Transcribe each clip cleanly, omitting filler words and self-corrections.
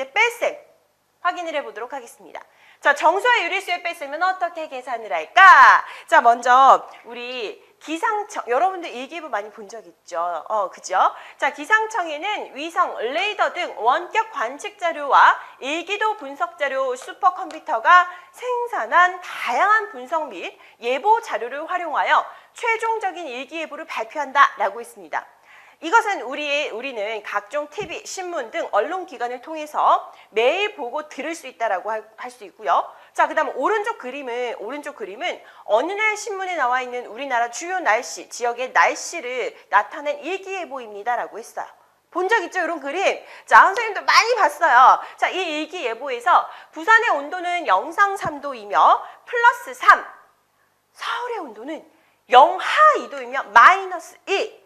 이제 뺄셈 확인을 해보도록 하겠습니다. 자, 정수와 유리수의 뺄셈은 어떻게 계산을 할까? 자, 먼저 우리 기상청, 여러분들 일기예보 많이 본 적 있죠? 그죠? 자, 기상청에는 위성, 레이더 등 원격 관측 자료와 일기도 분석 자료 슈퍼컴퓨터가 생산한 다양한 분석 및 예보 자료를 활용하여 최종적인 일기예보를 발표한다라고 했습니다. 이것은 우리는 각종 TV, 신문 등 언론기관을 통해서 매일 보고 들을 수 있다라고 할 수 있고요. 자, 그 다음 오른쪽 그림은 어느 날 신문에 나와 있는 우리나라 주요 날씨, 지역의 날씨를 나타낸 일기예보입니다라고 했어요. 본 적 있죠? 이런 그림. 자, 선생님도 많이 봤어요. 자, 이 일기예보에서 부산의 온도는 영상 3도이며 플러스 3, 서울의 온도는 영하 2도이며 마이너스 1.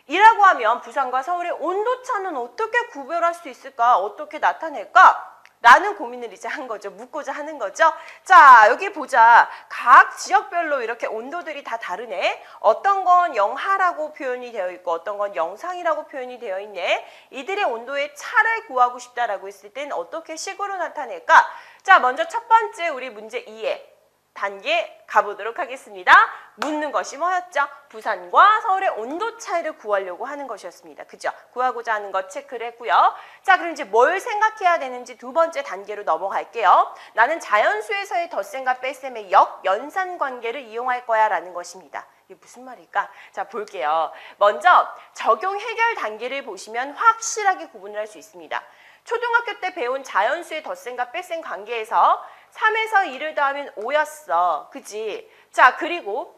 이라고 하면 부산과 서울의 온도차는 어떻게 구별할 수 있을까? 어떻게 나타낼까? 라는 고민을 이제 한 거죠. 묻고자 하는 거죠. 자, 여기 보자. 각 지역별로 이렇게 온도들이 다 다르네. 어떤 건 영하라고 표현이 되어 있고 어떤 건 영상이라고 표현이 되어 있네. 이들의 온도의 차를 구하고 싶다라고 했을 땐 어떻게 식으로 나타낼까? 자, 먼저 첫 번째 우리 문제 2에 단계 가보도록 하겠습니다. 묻는 것이 뭐였죠? 부산과 서울의 온도 차이를 구하려고 하는 것이었습니다. 그죠? 구하고자 하는 것 체크를 했고요. 자, 그럼 이제 뭘 생각해야 되는지 두 번째 단계로 넘어갈게요. 나는 자연수에서의 덧셈과 뺄셈의 역연산 관계를 이용할 거야 라는 것입니다. 이게 무슨 말일까? 자, 볼게요. 먼저 적용 해결 단계를 보시면 확실하게 구분을 할 수 있습니다. 초등학교 때 배운 자연수의 덧셈과 뺄셈 관계에서 3에서 2를 더하면 5였어. 그지? 자, 그리고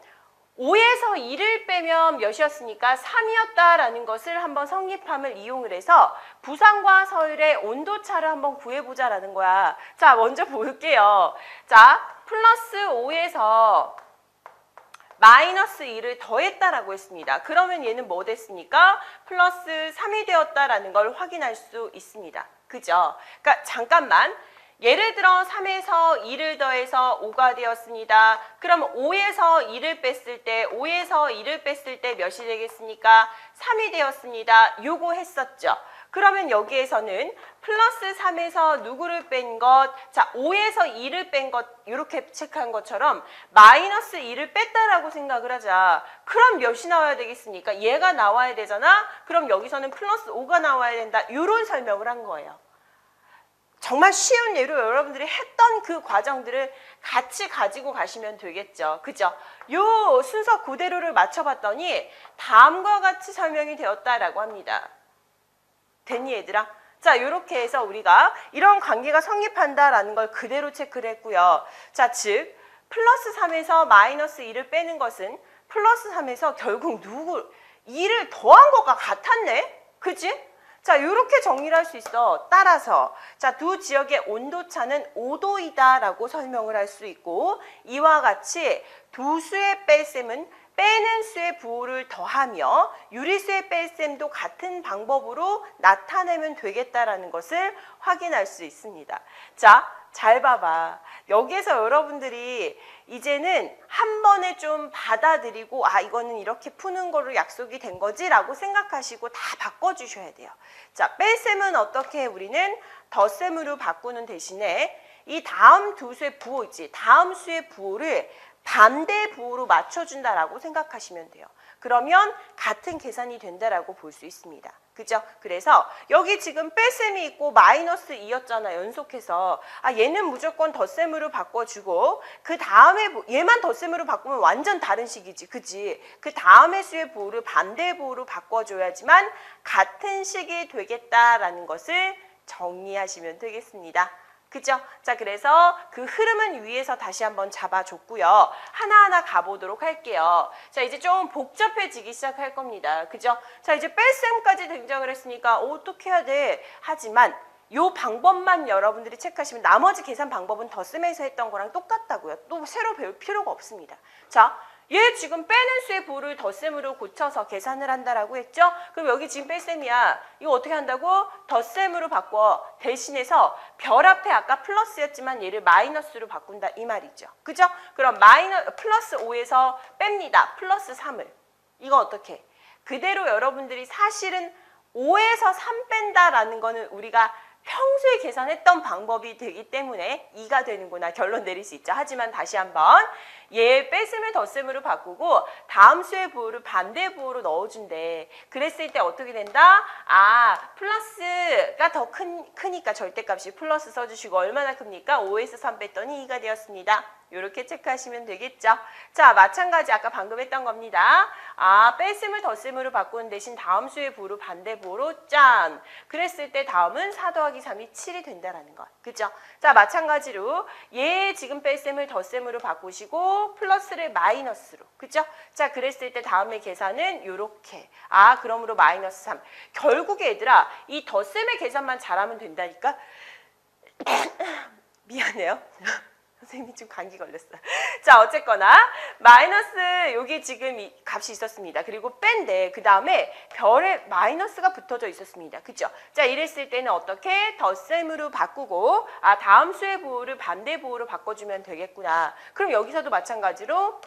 5에서 2를 빼면 몇이었으니까 3이었다라는 것을 한번 성립함을 이용을 해서 부산과 서울의 온도차를 한번 구해보자라는 거야. 자, 먼저 볼게요. 자, 플러스 5에서 마이너스 2를 더했다라고 했습니다. 그러면 얘는 뭐 됐습니까? 플러스 3이 되었다라는 걸 확인할 수 있습니다. 그죠? 그러니까 잠깐만. 예를 들어 3에서 2를 더해서 5가 되었습니다. 그럼 5에서 2를 뺐을 때 몇이 되겠습니까? 3이 되었습니다. 요거 했었죠. 그러면 여기에서는 플러스 3에서 누구를 뺀 것, 자 5에서 2를 뺀 것 이렇게 체크한 것처럼 마이너스 2를 뺐다라고 생각을 하자. 그럼 몇이 나와야 되겠습니까? 얘가 나와야 되잖아? 그럼 여기서는 플러스 5가 나와야 된다. 이런 설명을 한 거예요. 정말 쉬운 예로 여러분들이 했던 그 과정들을 같이 가지고 가시면 되겠죠. 그죠? 요 순서 그대로를 맞춰봤더니 다음과 같이 설명이 되었다라고 합니다. 됐니 얘들아? 자, 이렇게 해서 우리가 이런 관계가 성립한다라는 걸 그대로 체크를 했고요. 자, 즉 플러스 3에서 마이너스 2를 빼는 것은 플러스 3에서 결국 2를 더한 것과 같았네? 그치? 자, 이렇게 정리를 할 수 있어. 따라서 자, 두 지역의 온도차는 5도이다라고 설명을 할 수 있고 이와 같이 두 수의 뺄셈은 빼는 수의 부호를 더하며 유리수의 뺄셈도 같은 방법으로 나타내면 되겠다라는 것을 확인할 수 있습니다. 자, 잘 봐봐. 여기에서 여러분들이 이제는 한 번에 좀 받아들이고 아 이거는 이렇게 푸는 거로 약속이 된 거지 라고 생각하시고 다 바꿔주셔야 돼요. 자, 뺄셈은 어떻게 우리는 덧셈으로 바꾸는 대신에 이 다음 두 수의 부호 있지. 다음 수의 부호를 반대 부호로 맞춰준다라고 생각하시면 돼요. 그러면 같은 계산이 된다라고 볼 수 있습니다. 그죠? 그래서 여기 지금 뺄셈이 있고 마이너스 2였잖아. 연속해서. 아, 얘는 무조건 덧셈으로 바꿔주고 그 다음에 얘만 덧셈으로 바꾸면 완전 다른 식이지. 그지? 그 다음의 수의 부호를 반대 부호로 바꿔줘야지만 같은 식이 되겠다라는 것을 정리하시면 되겠습니다. 그죠? 자, 그래서 그 흐름은 위에서 다시 한번 잡아줬고요. 하나하나 가보도록 할게요. 자, 이제 좀 복잡해지기 시작할 겁니다. 그죠? 자, 이제 뺄셈까지 등장을 했으니까 어떻게 해야 돼? 하지만 요 방법만 여러분들이 체크하시면 나머지 계산 방법은 덧셈에서 했던 거랑 똑같다고요. 또 새로 배울 필요가 없습니다. 자, 얘 지금 빼는 수의 부호를 덧셈으로 고쳐서 계산을 한다라고 했죠? 그럼 여기 지금 뺄셈이야. 이거 어떻게 한다고? 덧셈으로 바꿔. 대신해서 별 앞에 아까 플러스였지만 얘를 마이너스로 바꾼다 이 말이죠. 그죠? 그럼 플러스 5에서 뺍니다. 플러스 3을. 이거 어떻게? 그대로 여러분들이 사실은 5에서 3 뺀다라는 거는 우리가 평소에 계산했던 방법이 되기 때문에 2가 되는구나 결론 내릴 수 있죠. 하지만 다시 한번 얘 뺐음을 덧셈으로 바꾸고 다음 수의 부호를 반대 부호로 넣어준대. 그랬을 때 어떻게 된다? 아, 플러스가 더 크니까 절대값이 플러스 써주시고 얼마나 큽니까? 5에서 3 뺐더니 2가 되었습니다. 이렇게 체크하시면 되겠죠. 자, 마찬가지 아까 방금 했던 겁니다. 아, 뺐음을 덧셈으로 바꾸는 대신 다음 수의 부호로 반대 부호로 짠! 그랬을 때 다음은 4 더하기 3이 7이 된다라는 것. 그죠? 자, 마찬가지로 얘 지금 뺐음을 덧셈으로 바꾸시고 플러스를 마이너스로. 그죠? 자, 그랬을 때 다음의 계산은 요렇게. 아, 그러므로 마이너스 3. 결국에 얘들아, 이 덧셈의 계산만 잘하면 된다니까? 미안해요. 선생님이 좀 감기 걸렸어요. 자, 어쨌거나 마이너스 여기 지금 이 값이 있었습니다. 그리고 뺀데 그 다음에 별에 마이너스가 붙어져 있었습니다. 그죠? 자, 이랬을 때는 어떻게 덧셈으로 바꾸고 아, 다음 수의 부호를 반대 부호로 바꿔주면 되겠구나. 그럼 여기서도 마찬가지로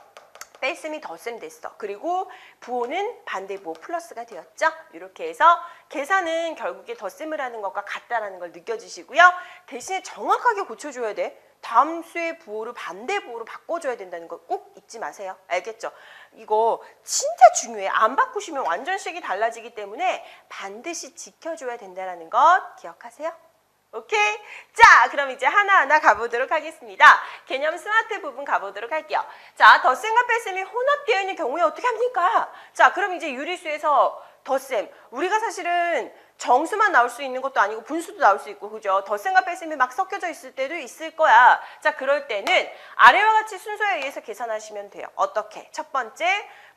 뺄셈이 덧셈 됐어. 그리고 부호는 반대 부호 플러스가 되었죠. 이렇게 해서 계산은 결국에 덧셈을 하는 것과 같다라는 걸 느껴지시고요. 대신에 정확하게 고쳐줘야 돼. 다음 수의 부호를 반대 부호로 바꿔줘야 된다는 거 꼭 잊지 마세요. 알겠죠? 이거 진짜 중요해. 안 바꾸시면 완전 식이 달라지기 때문에 반드시 지켜줘야 된다는 것 기억하세요? 오케이? 자, 그럼 이제 하나하나 가보도록 하겠습니다. 개념 스마트 부분 가보도록 할게요. 자, 덧셈과 뺄셈이 혼합되어 있는 경우에 어떻게 합니까? 자, 그럼 이제 유리수에서 덧셈. 우리가 사실은 정수만 나올 수 있는 것도 아니고 분수도 나올 수 있고, 그죠? 덧셈과 뺄셈이 막 섞여져 있을 때도 있을 거야. 자, 그럴 때는 아래와 같이 순서에 의해서 계산하시면 돼요. 어떻게? 첫 번째,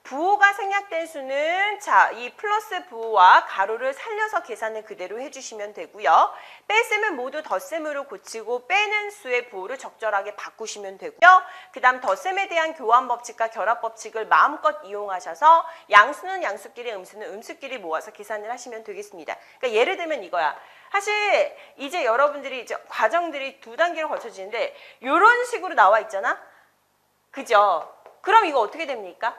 부호가 생략된 수는 자, 이 플러스 부호와 가로를 살려서 계산을 그대로 해주시면 되고요. 뺄셈은 모두 덧셈으로 고치고 빼는 수의 부호를 적절하게 바꾸시면 되고요. 그 다음 덧셈에 대한 교환 법칙과 결합 법칙을 마음껏 이용하셔서 양수는 양수끼리, 음수는 음수끼리 모아서 계산을 하시면 되겠습니다. 그러니까 예를 들면 이거야. 사실 이제 여러분들이 이제 과정들이 2단계로 거쳐지는데 이런 식으로 나와 있잖아. 그죠? 그럼 이거 어떻게 됩니까?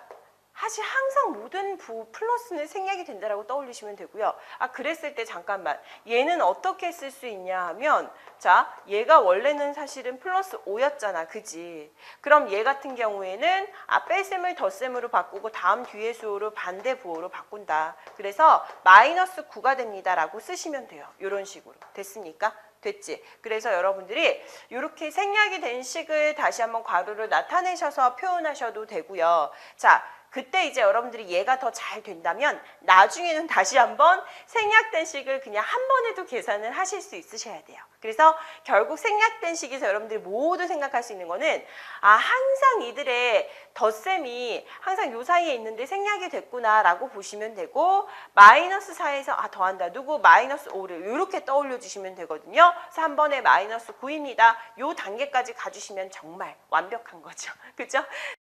사실 항상 모든 부호 플러스는 생략이 된다라고 떠올리시면 되고요. 아, 그랬을 때 잠깐만 얘는 어떻게 쓸 수 있냐 하면 자, 얘가 원래는 사실은 플러스 5였잖아. 그지? 그럼 얘 같은 경우에는 아, 뺄셈을 덧셈으로 바꾸고 다음 뒤의 수호로 반대 부호로 바꾼다. 그래서 마이너스 9가 됩니다 라고 쓰시면 돼요. 이런 식으로. 됐습니까? 됐지? 그래서 여러분들이 이렇게 생략이 된 식을 다시 한번 괄호를 나타내셔서 표현하셔도 되고요. 자, 그때 이제 여러분들이 얘가 더 잘 된다면 나중에는 다시 한번 생략된 식을 그냥 한 번에도 계산을 하실 수 있으셔야 돼요. 그래서 결국 생략된 식에서 여러분들이 모두 생각할 수 있는 거는 아, 항상 이들의 덧셈이 항상 요 사이에 있는데 생략이 됐구나라고 보시면 되고 마이너스 4에서 아, 더한다. 누구? 마이너스 5를 이렇게 떠올려 주시면 되거든요. 그래서 한 번에 마이너스 9입니다. 요 단계까지 가주시면 정말 완벽한 거죠. 그죠?